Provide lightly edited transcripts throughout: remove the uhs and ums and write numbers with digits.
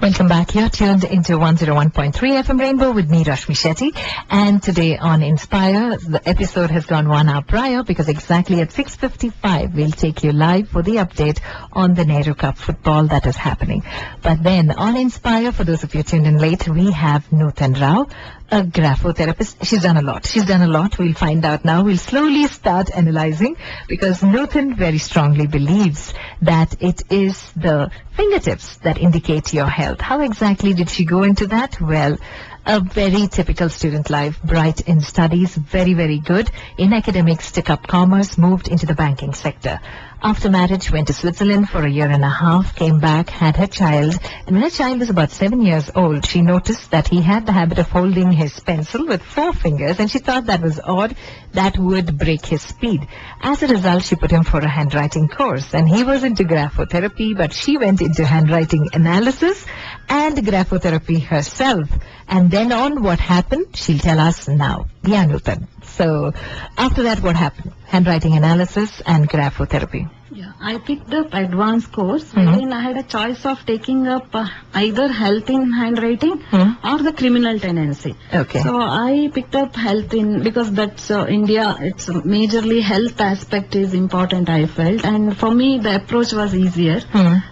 Welcome back. You're tuned into 101.3 FM Rainbow with me, Rashmi Shetty. And today on Inspire, the episode has gone 1 hour prior because exactly at 6:55 we'll take you live for the update on the Nehru Cup football that is happening. But then on Inspire, for those of you tuned in late, we have Noothan Rao, a graphotherapist. She's done a lot. We'll find out now. We'll slowly start analyzing because Noothan very strongly believes that it is the fingertips that indicate your health. How exactly did she go into that? Well, a very typical student life, bright in studies, very, very good. In academics, took up commerce, moved into the banking sector. After marriage, went to Switzerland for a year and a half, came back, had her child, and when her child was about 7 years old, she noticed that he had the habit of holding his pencil with 4 fingers, and she thought that was odd. That would break his speed. As a result, she put him for a handwriting course, and he was into graphotherapy, but she went into handwriting analysis and graphotherapy herself. And then on, what happened? She'll tell us now. Yeah, Noothan. So, after that, what happened? Handwriting analysis and graphotherapy. Yeah, I picked up advanced course wherein I had a choice of taking up either health in handwriting or the criminal tendency. Okay. So I picked up health in because that's India. It's majorly health aspect is important. I felt, and for me the approach was easier.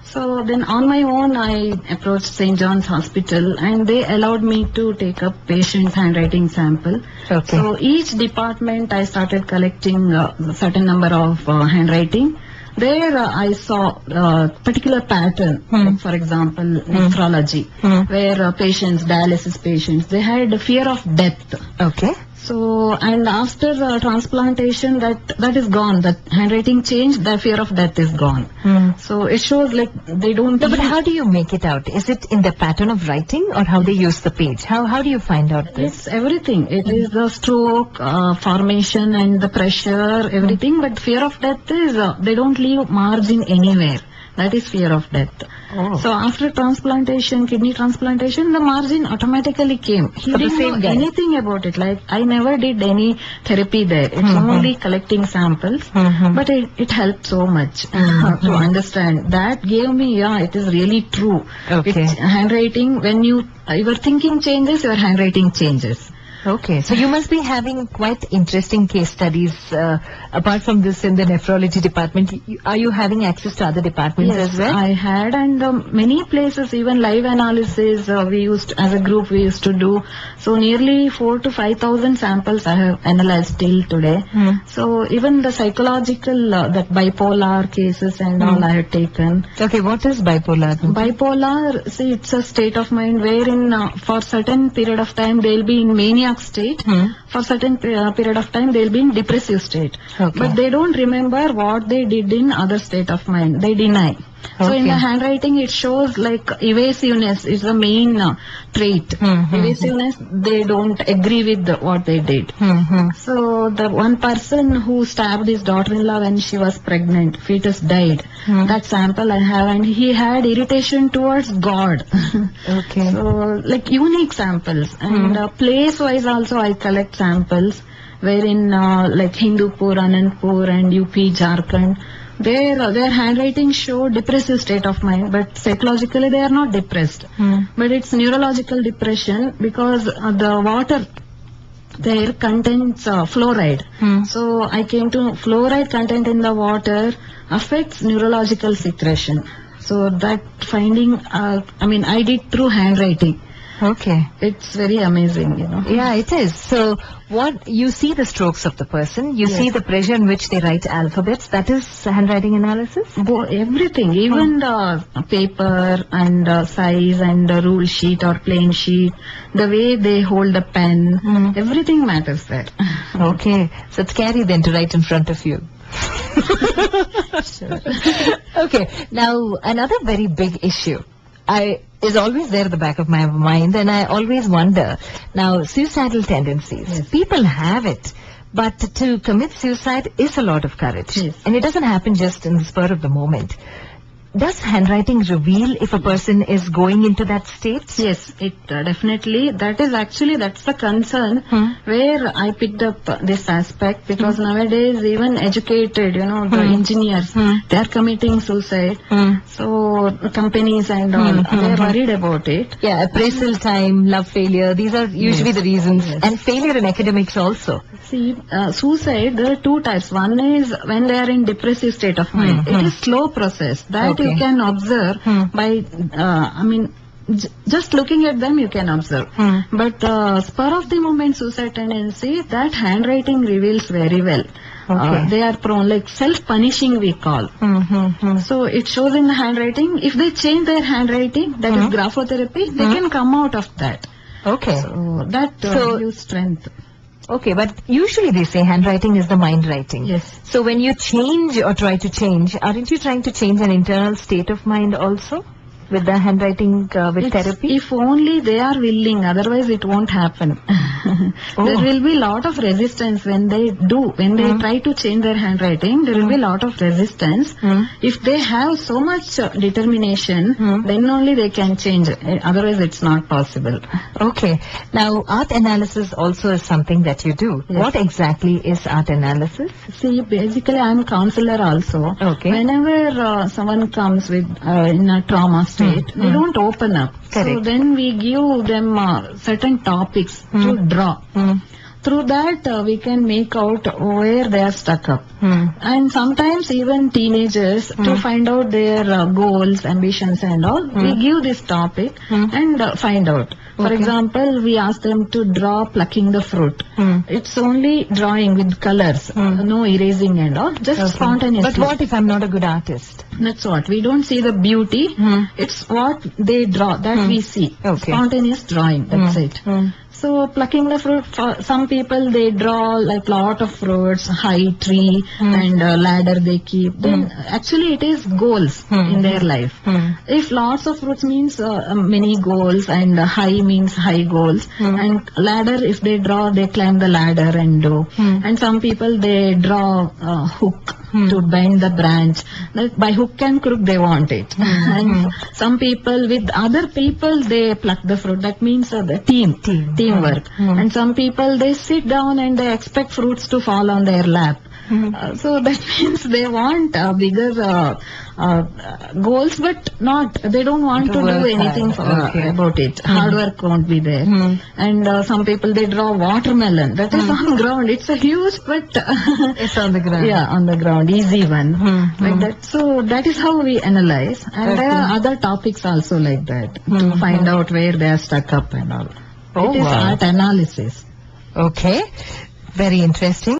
So then on my own I approached St. John's Hospital and they allowed me to take up patient handwriting sample. Okay. So each department I started collecting a certain number of handwriting. There I saw a particular pattern, like for example, nephrology, where dialysis patients, they had a fear of death. Okay. So, and after transplantation, that is gone. That handwriting changed, the fear of death is gone. So it shows like they don't... No, but how do you make it out? Is it in the pattern of writing or how they use the page? How do you find out this? It's everything. It is the stroke, formation and the pressure, everything. But fear of death is, they don't leave margin anywhere. That is fear of death. Oh. So after transplantation, kidney transplantation, the margin automatically came. He didn't know anything about it. Like I never did any therapy there. It's only collecting samples. But it helped so much to understand. That gave me, it is really true. Okay. It's handwriting, when your thinking changes, your handwriting changes. Okay, so you must be having quite interesting case studies apart from this in the nephrology department. Are you having access to other departments Yes, as well? I had, and many places, even live analysis, as a group we used to do. So nearly 4,000 to 5,000 samples I have analyzed till today. So even the psychological, that bipolar cases and all I have taken. Okay, what is bipolar? Bipolar, see, it's a state of mind wherein for certain period of time they'll be in mania state, for certain period of time they'll be in depressive state. Okay. But they don't remember what they did in other state of mind. They deny. So in the handwriting it shows like evasiveness is the main trait. Evasiveness, they don't agree with what they did. So the one person who stabbed his daughter-in-law when she was pregnant, fetus died. That sample I have, and he had irritation towards God. Okay. So like unique samples, and place-wise also I collect samples wherein like Hindupur, Anandpur and UP, Jharkhand, their handwriting show depressive state of mind, but psychologically they are not depressed. But it's neurological depression because the water there contains fluoride. So I came to fluoride content in the water affects neurological secretion. So that finding, I did through handwriting. Okay. It's very amazing, Yeah, it is. So, what you see the strokes of the person, you see the pressure in which they write alphabets. That is handwriting analysis. Everything, even the paper and size and the rule sheet or plain sheet, the way they hold the pen, everything matters there. Okay, so it's scary then to write in front of you. Sure. Okay, now another very big issue is always there at the back of my mind, and I always wonder, now, suicidal tendencies. Yes. People have it, but to commit suicide is a lot of courage. Yes. And it doesn't happen just in the spur of the moment. does handwriting reveal if a person is going into that state? Yes, it definitely. That's the concern where I picked up this aspect, because nowadays even educated, the engineers, they are committing suicide. So companies and all, they are worried about it. Yeah, appraisal time, love failure, these are usually the reasons. And failure in academics also. See, suicide, there are two types. One is when they are in depressive state of mind. It is slow process that you can observe by, just looking at them you can observe. But spur of the moment suicide tendency, that handwriting reveals very well. They are prone, like self-punishing we call. So it shows in the handwriting. If they change their handwriting, that is graphotherapy, they can come out of that. Okay. So that gives strength. Okay, but usually they say handwriting is the mind writing. Yes. So when you change or try to change, aren't you trying to change an internal state of mind also with the handwriting with therapy? If only they are willing, otherwise it won't happen. There will be lot of resistance when they try to change their handwriting. There will be lot of resistance. If they have so much determination, then only they can change. Otherwise it's not possible. Okay. Now art analysis also is something that you do. Yes. What exactly is art analysis? See, basically I am a counselor also. Okay. Whenever someone comes with in a trauma state, they don't open up. Correct. So then we give them certain topics to draw. Through that we can make out where they are stuck up. And sometimes even teenagers, to find out their goals, ambitions and all, we give this topic and find out. For example, we ask them to draw plucking the fruit. It's only drawing with colors, no erasing and all, just spontaneously. But what if I'm not a good artist? That's what. We don't see the beauty. It's what they draw that we see. Spontaneous drawing, that's it. So plucking the fruit, for some people they draw like lot of fruits, high tree and ladder they keep. Then actually it is goals in their life. If lots of fruits means many goals, and high means high goals, and ladder, if they draw, they climb the ladder and do. And some people they draw hook to bend the branch. Like by hook and crook they want it. And some people with other people they pluck the fruit. That means the teamwork. And some people they sit down and they expect fruits to fall on their lap. So that means they want bigger goals, but they don't want to do anything about it. Hard work won't be there. And some people they draw watermelon. That is on ground. It's a huge, but it's on the ground. Yeah, on the ground, easy one. Like that. So that is how we analyze. And there are other topics also like that to find out where they are stuck up and all. It is art analysis. Okay, very interesting.